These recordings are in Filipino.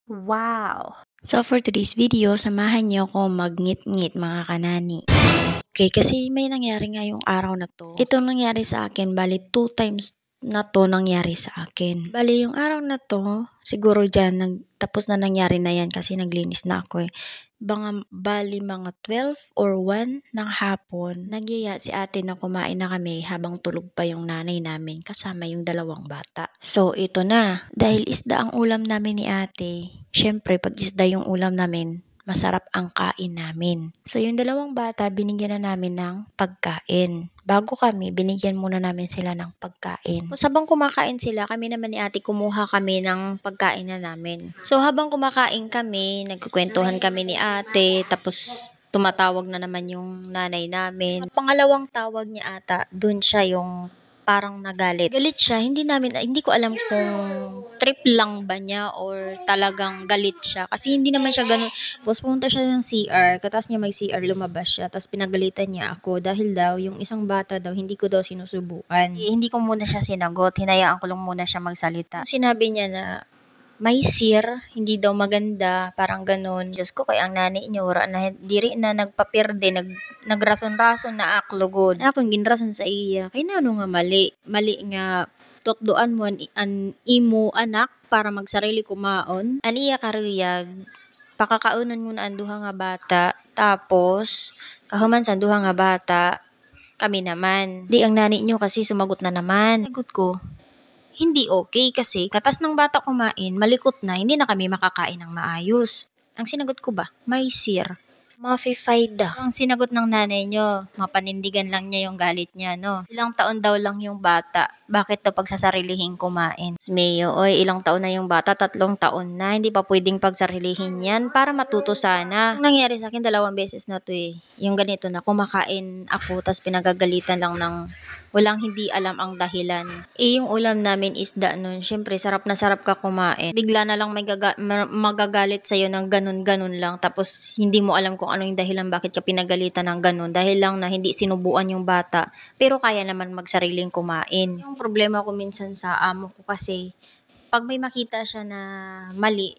Wow! So for today's video, samahan niyo ako magngit-ngit mga kanani. Okay, kasi may nangyari ngayong araw na to. Ito nangyari sa akin, bali 2 times na to nangyari sa akin. Bali yung araw na to, siguro dyan, tapos na nangyari na yan kasi naglinis na ako eh. Bali mga 12 or 1 ng hapon, nagyaya si ate na kumain na kami habang tulog pa yung nanay namin kasama yung 2 bata. So ito na, dahil isda ang ulam namin ni ate, syempre pag isda yung ulam namin, masarap ang kain namin. So yung 2 bata, binigyan na namin ng pagkain. Bago kami, binigyan muna namin sila ng pagkain. So habang kumakain sila, kami naman ni ate kumuha kami ng pagkain na namin. So habang kumakain kami, nagkukwentuhan kami ni ate, tapos tumatawag na naman yung nanay namin. Pangalawang tawag niya ata, dun siya yung parang nagalit. Galit siya, hindi ko alam kung trip lang ba niya or talagang galit siya. Kasi hindi naman siya ganun. Tapos pumunta siya ng CR, katas niya mag-CR, lumabas siya. Tapos pinagalitan niya ako dahil daw yung isang bata daw, hindi ko daw sinusubukan. Hindi ko muna siya sinagot, hinayaan ko lang muna siya magsalita. Sinabi niya na, may sir, hindi daw maganda, parang ganun. Diyos ko, kaya ang nanay niyo, diri na nagpapirde, nagrason-rason na aklogod. Akong ginrason sa iya, kay nano nga mali. Mali nga, tutduan mo an imo anak para magsarili kumaon. Aniya karuyag, pakakaunan mo na ang duha nga bata, tapos, kahuman sa duha nga bata, kami naman. Di ang nanay niyo kasi sumagot na naman. Sagot ko, hindi okay kasi katas ng bata kumain, malikot na, hindi na kami makakain ng maayos. Ang sinagot ko ba? May sir. Mafi-fayda. Ang sinagot ng nanay nyo, mapanindigan lang niya yung galit niya, no? Ilang taon daw lang yung bata. Bakit to pagsasarilihin kumain? Mayo, oy, ilang taon na yung bata? 3 taon na. Hindi pa pwedeng pagsarilihin yan para matuto sana. Ang nangyari sa akin, 2 beses na to eh. Yung ganito na, kumakain ako, tas pinagagalitan lang ng walang hindi alam ang dahilan. Yung ulam namin isda nun, syempre sarap na sarap ka kumain. Bigla na lang may magagalit sa'yo ng ganun-ganun lang. Tapos hindi mo alam kung ano yung dahilan bakit ka pinagalitan ng ganun. Dahil lang na hindi sinubuan yung bata. Pero kaya naman magsariling kumain. Yung problema ko minsan sa amo ko kasi, pag may makita siya na mali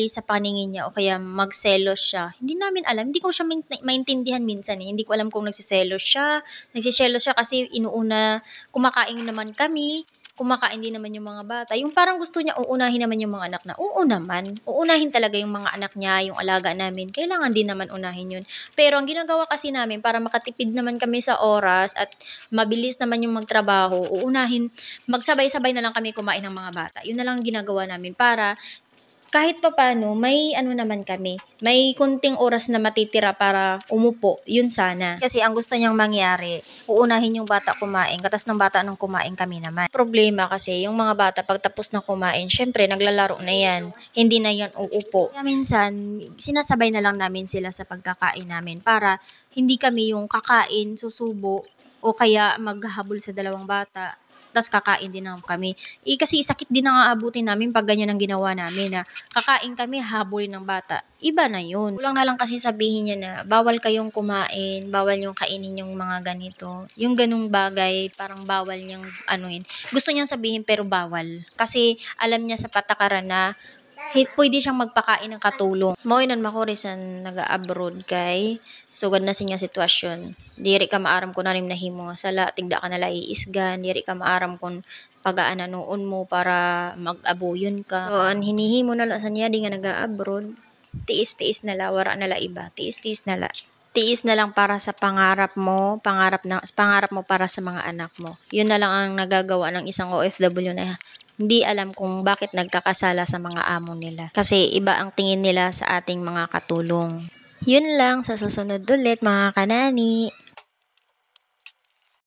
sa paningin niya o kaya magselos siya, hindi namin alam, hindi ko siya maintindihan minsan eh. Hindi ko alam kung nagsiselos siya kasi inuuna, kumakain naman kami, kumakain din naman yung mga bata. Yung parang gusto niya uunahin naman yung mga anak na, oo naman, uunahin talaga yung mga anak niya, yung alaga namin, kailangan din naman unahin yun. Pero ang ginagawa kasi namin, para makatipid naman kami sa oras at mabilis naman yung magtrabaho, magsabay-sabay na lang kami kumain ng mga bata. Yun na lang ang ginagawa namin para kahit pa paano, may naman kami. May kunting oras na matitira para umupo. Yun sana. Kasi ang gusto niyang mangyari, uunahin yung bata kumain. Katas ng bata nung kumain kami naman. Problema kasi, yung mga bata pag tapos na kumain, syempre naglalaro na yan. Hindi na yan uupo. Kaya minsan, sinasabay na lang namin sila sa pagkakain namin para hindi kami yung kakain, susubo, o kaya maghahabol sa 2 bata. Tas kakain din naman kami. Kasi sakit din ang aabutin namin pag ganyan ang ginawa namin na kakain kami, habulin ng bata. Iba na yun. Kulang na lang kasi sabihin niya na bawal kayong kumain, bawal yung kainin yung mga ganito. Yung ganung bagay, parang bawal niyang anuin. Gusto niyang sabihin pero bawal. Kasi alam niya sa patakaran na pwede siyang magpakain ng katulong. Moinon makuri sa naga-abroad kay sugad na siya sitwasyon. Diri ka maaram ko na rin nahimo nga sala, tigda ka nala iisgan, diri ka maaram kung pagaan noon mo para mag-abuyon ka. So, ang hinihimo na lang sa niya di nga naga-abroad, tiis-tiis na la, wara na la iba, tiis-tiis na la. Tiis na lang para sa pangarap mo para sa mga anak mo. Yun na lang ang nagagawa ng isang OFW na hindi alam kung bakit nagkakasala sa mga amo nila. Kasi iba ang tingin nila sa ating mga katulong. Yun lang, sa susunod ulit mga kanani.